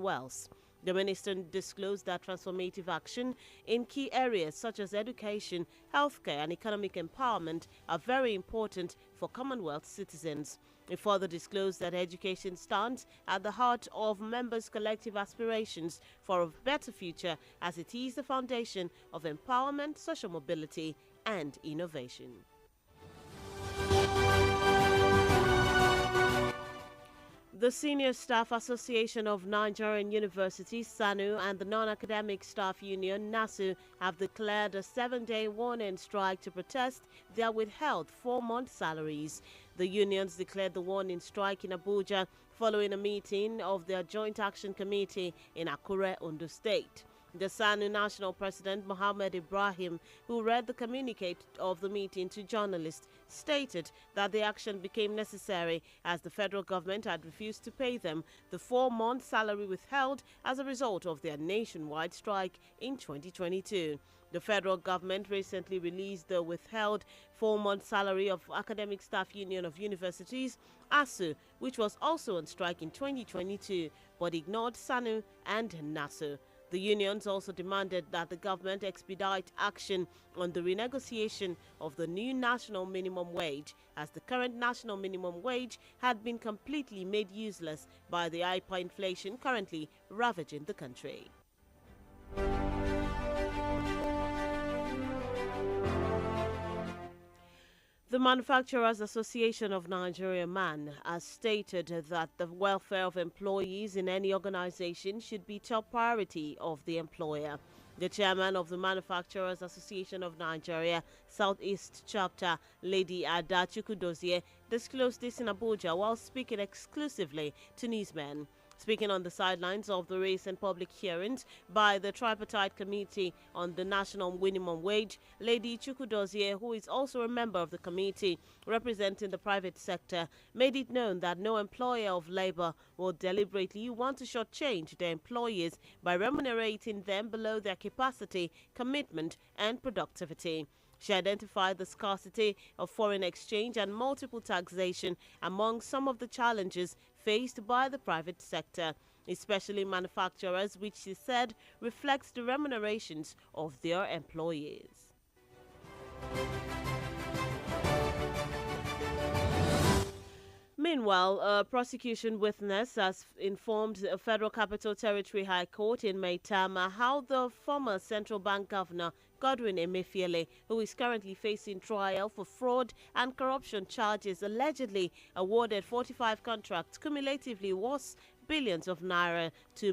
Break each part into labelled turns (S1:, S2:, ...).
S1: Wales. The minister disclosed that transformative action in key areas such as education, healthcare and economic empowerment are very important for Commonwealth citizens. He further disclosed that education stands at the heart of members' collective aspirations for a better future, as it is the foundation of empowerment, social mobility and innovation. The Senior Staff Association of Nigerian Universities, SANU, and the Non-Academic Staff Union, NASU, have declared a 7-day warning strike to protest their withheld 4-month salaries. The unions declared the warning strike in Abuja following a meeting of their Joint Action Committee in Akure, Ondo State. The SANU National President Mohammed Ibrahim, who read the communique of the meeting to journalists, stated that the action became necessary as the federal government had refused to pay them the 4-month salary withheld as a result of their nationwide strike in 2022. The federal government recently released the withheld 4-month salary of Academic Staff Union of Universities, ASU, which was also on strike in 2022, but ignored SANU and NASU. The unions also demanded that the government expedite action on the renegotiation of the new national minimum wage, as the current national minimum wage had been completely made useless by the hyperinflation currently ravaging the country. The Manufacturers Association of Nigeria (MAN) has stated that the welfare of employees in any organization should be top priority of the employer. The chairman of the Manufacturers Association of Nigeria Southeast Chapter, Lady Ada Chukwudozie, disclosed this in Abuja while speaking exclusively to newsmen. Speaking on the sidelines of the recent public hearings by the Tripartite Committee on the National Minimum Wage, Lady Chukwudozie, who is also a member of the committee representing the private sector, made it known that no employer of labor will deliberately want to shortchange their employees by remunerating them below their capacity, commitment, and productivity. She identified the scarcity of foreign exchange and multiple taxation among some of the challenges faced by the private sector, especially manufacturers, which she said reflects the remunerations of their employees. Meanwhile, a prosecution witness has informed the Federal Capital Territory High Court in Maitama how the former central bank governor Godwin Emefiele, who is currently facing trial for fraud and corruption charges, allegedly awarded 45 contracts cumulatively worth billions of naira to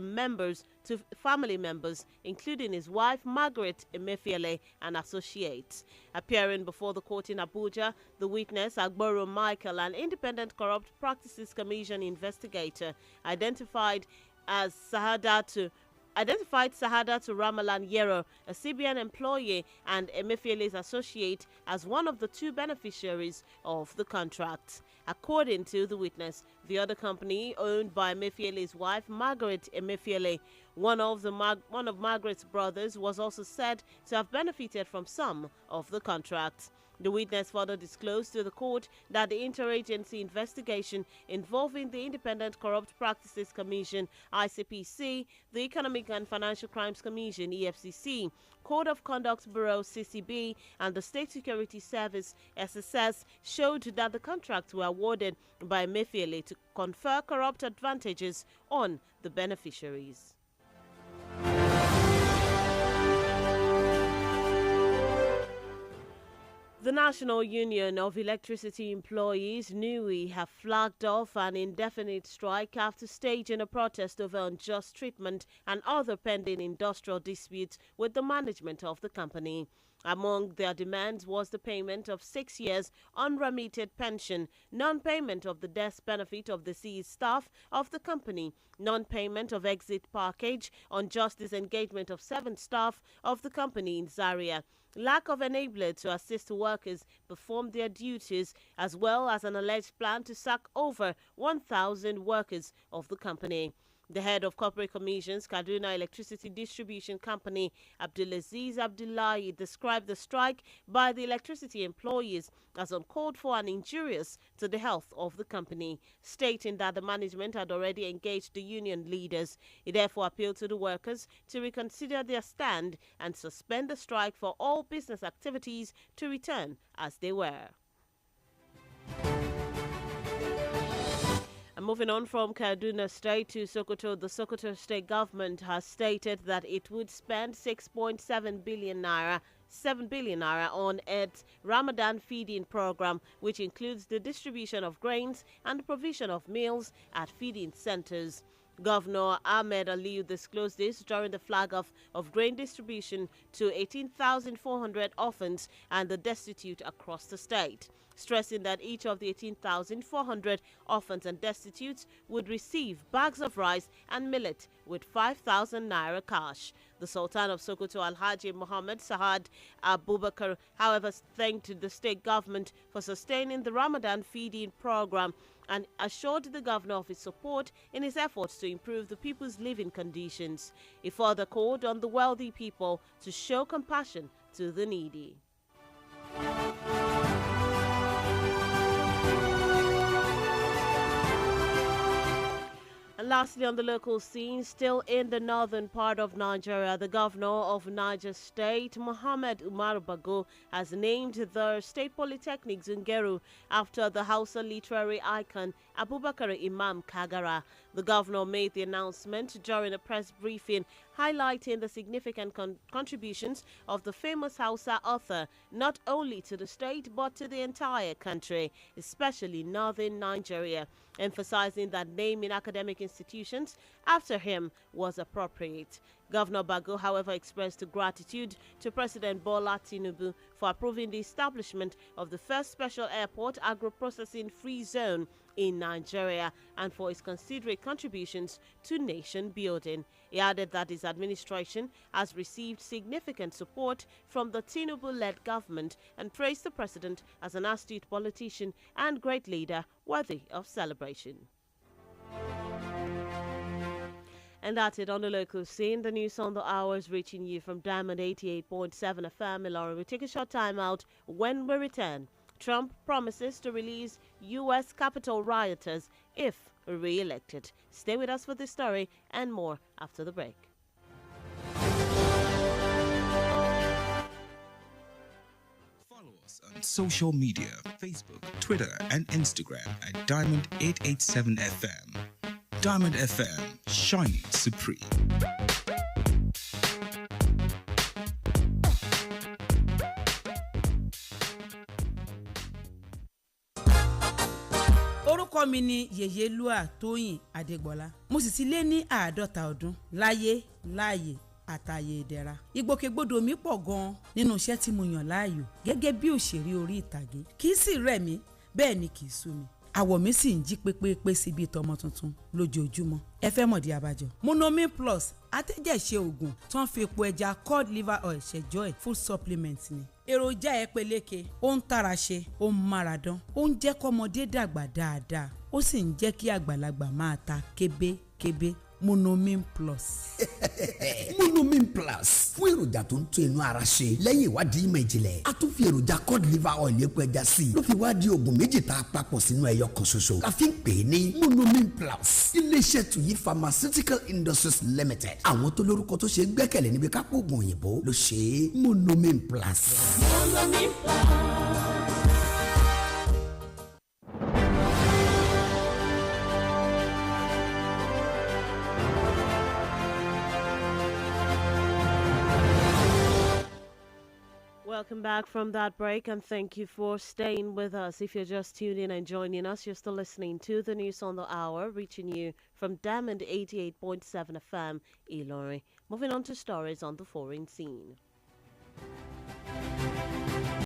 S1: family members, including his wife Margaret Emefiele and associates. Appearing before the court in Abuja, the witness Agboro Michael, an independent Corrupt Practices Commission investigator, identified Sahadatu Ramalan Yero, a CBN employee and Emefiele's associate, as one of the 2 beneficiaries of the contract. According to the witness, the other company, owned by Emefiele's wife, Margaret Emefiele, one of Margaret's brothers, was also said to have benefited from some of the contracts. The witness further disclosed to the court that the interagency investigation involving the Independent Corrupt Practices Commission, ICPC, the Economic and Financial Crimes Commission, EFCC, Code of Conduct Bureau, CCB, and the State Security Service, SSS, showed that the contracts were awarded by Emefiele to confer corrupt advantages on the beneficiaries. The National Union of Electricity Employees, NUE, have flagged off an indefinite strike after staging a protest over unjust treatment and other pending industrial disputes with the management of the company. Among their demands was the payment of 6 years unremitted pension, non-payment of the death benefit of the deceased staff of the company, non-payment of exit package, unjust disengagement of 7 staff of the company in Zaria, lack of enabler to assist workers perform their duties, as well as an alleged plan to sack over 1,000 workers of the company. The head of Corporate Commissions, Kaduna Electricity Distribution Company, Abdulaziz Abdullahi, described the strike by the electricity employees as uncalled for and injurious to the health of the company, stating that the management had already engaged the union leaders. He therefore appealed to the workers to reconsider their stand and suspend the strike for all business activities to return as they were. And moving on from Kaduna State to Sokoto, the Sokoto State government has stated that it would spend 6.7 billion naira 7 billion naira on its Ramadan feeding program, which includes the distribution of grains and the provision of meals at feeding centers. Governor Ahmed Aliyu disclosed this during the flag off of grain distribution to 18,400 orphans and the destitute across the state, stressing that each of the 18,400 orphans and destitutes would receive bags of rice and millet with 5,000 naira cash. The Sultan of Sokoto, Alhaji Muhammad Sahad Abubakar, however, thanked the state government for sustaining the Ramadan feeding program and assured the governor of his support in his efforts to improve the people's living conditions. He further called on the wealthy people to show compassion to the needy. And lastly, on the local scene, still in the northern part of Nigeria, the governor of Niger State, Mohammed Umar Bago, has named the State Polytechnic Zungeru after the Hausa literary icon Abubakar Imam Kagara. The governor made the announcement during a press briefing highlighting the significant contributions of the famous Hausa author not only to the state but to the entire country, especially northern Nigeria, emphasizing that naming academic institutions after him was appropriate. Governor Bago, however, expressed gratitude to President Bola Tinubu for approving the establishment of the first special airport agro-processing free zone in Nigeria and for his considerate contributions to nation building. He added that his administration has received significant support from the Tinubu-led government and praised the president as an astute politician and great leader worthy of celebration. And that's it on the local scene. The news on the hour is reaching you from Diamond 88.7 FM. Ilorin. We take a short time out. When we return, Trump promises to release U.S. Capitol rioters if re-elected. Stay with us for this story and more after the break.
S2: Follow us on social media, Facebook, Twitter, and Instagram at Diamond 887 FM. Diamond FM, shining supreme.
S3: Orúkọ mi ni Yèyélúà Tóyìn Adégbọlá. Mo sì ti lé ní 50 ọdún láyé láàyè àtàyè ìdẹ̀ra. Ìgbòkègbodò mi pọ̀ gan-an nínú iṣẹ́ tí mo yàn láàyò gẹ́gẹ́ bí òṣèré orí ìtàgé. Kì í sì rẹ̀ mí, bẹ́ẹ̀ ni kì í sú mi. Àwọ̀ mi sì ń jí pépépé síbi tọmọ tuntun lójoojúmọ́. Ẹ fẹ́ mọ̀dí abájọ. Monomin Plus atẹ́jẹ̀ṣe oògùn tó ń fi epo ẹja cod liver oil ṣẹjọ́ ẹ̀ full supplement ni. Èròjà ẹ peléke, ó ń tara ṣe, ó ń mára dán, ó ń jẹ́ kọ́mọdé dàgbà dáadáa, ó sì ń jẹ́ kí àgbàlagbà máa ta kébékébé. Monomin Plus.
S4: Monomin Plus fún èròjà tó ń tún inú ara ṣe lẹ́yìn ìwádìí ìmọ̀ ìjìnlẹ̀. A tún fi èròjà cod liver oil epo ẹja sí i ló fi wá di oògùn méjì tá a papọ̀ sínú ẹyọ kan ṣoṣo. La fi ń pè é ní Monomin Plus. Iléeṣẹ́ Tuyi Pharmaceutical Industries Limited. Àwọn tó lórúkọ tó ṣe gbẹ́kẹ̀lé níbi kápò oògùn òyìnbó ló ṣe é. Monomin Plus. Monomin Plus.
S1: Welcome back from that break and thank you for staying with us. If you're just tuning in and joining us, you're still listening to the news on the hour, reaching you from Diamond 88.7 FM, Ilorin. Moving on to stories on the foreign scene.